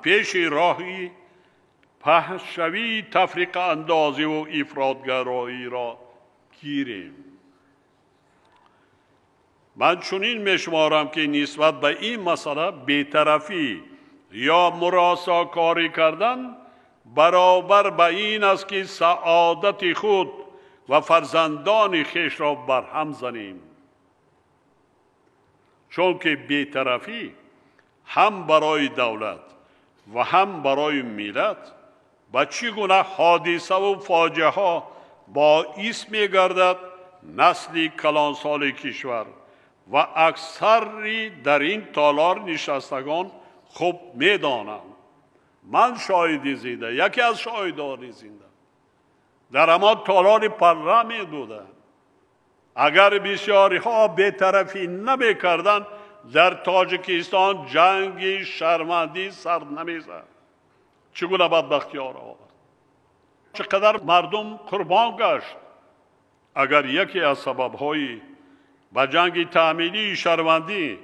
پیش راهی پهشوی تفریق اندازی و افراطگرایی را گیریم. من چنین میشمارم که نسبت به این مسئله بی‌طرفی یا مراساکاری کردن برابر به این است که سعادت خود و فرزندان خویش را برهم زنیم، چون که بی‌طرفی هم برای دولت و هم برای ملت به چگونه حادثه و فاجعه ها باعث می‌گردد نسل کلانسال کشور و اکثری در این تالار نشستگان خوب می‌دانند. من شاهد زنده، یکی از شاهدان زنده در اما تالار پره می‌دودم. اگر بسیاری ها بی‌طرفی نمی‌کردند در تاجیکستان جنگ شرمندی سر نمی‌زد. چگونه بدبختی ها را آورد، چقدر مردم قربان گشت. اگر یکی از سبب‌های به جنگ تعمیلی شرمندی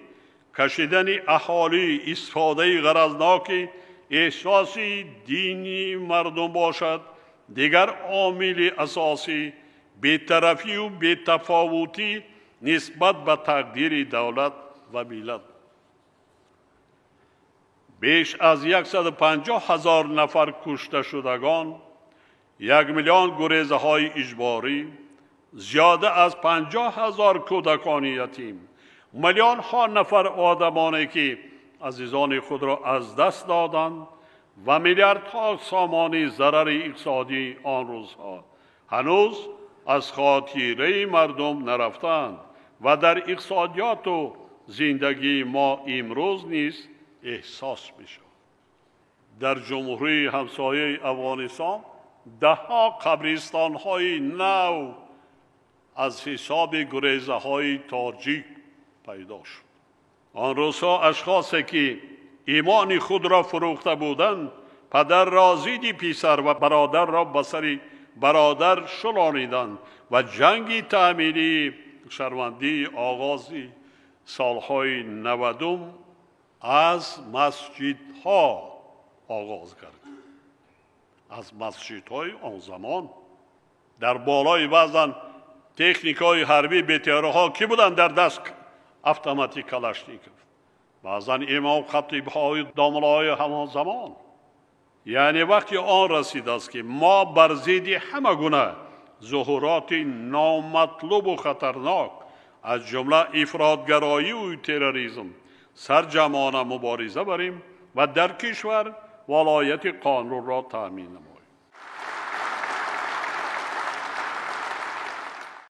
کشیدن اهالی استفاده غرضناک احساس دینی مردم باشد، دیگر عامل اساسی بی‌طرفی و بی‌تفاوتی نسبت به تقدیر دولت و ملت. بیش از 150,000 نفر کشته شدگان، 1,000,000 گریزه های اجباری، زیاده از 50,000 کودکان یتیم، میلیون ها نفر آدمانی که عزیزان خود را از دست دادند و میلیاردها سامان ضرر اقتصادی آن روزها هنوز از خاطره مردم نرفتند و در اقتصادیات و زندگی ما امروز نیز احساس میشود. در جمهوری همسایه افغانستان ده‌ها قبرستان های نو از حساب گریزه های تاجیک پیدا شد. آن روزها اشخاصی که ایمان خود را فروخته بودند، پدر را ضد پسر و برادر را به سر برادر شلانیدند و جنگ تعمیلی شرمندی آغاز سالهای 90 از مسجدها آغاز کرد. از مسجدهای آن زمان در بالای بعضن تکنیکای حربی بی‌طیارها کی بودند در دست اتوماتیک کلاشنیکوف، بعضن امام خطیب های داملای همان زمان. یعنی وقتی آن رسید است که ما بر ضد همه گونه ظهورات نامطلوب و خطرناک از جمله افراطگرایی و تروریسم سرجمانه مبارزه بریم و در کشور ولایت قانون را تامین نماییم.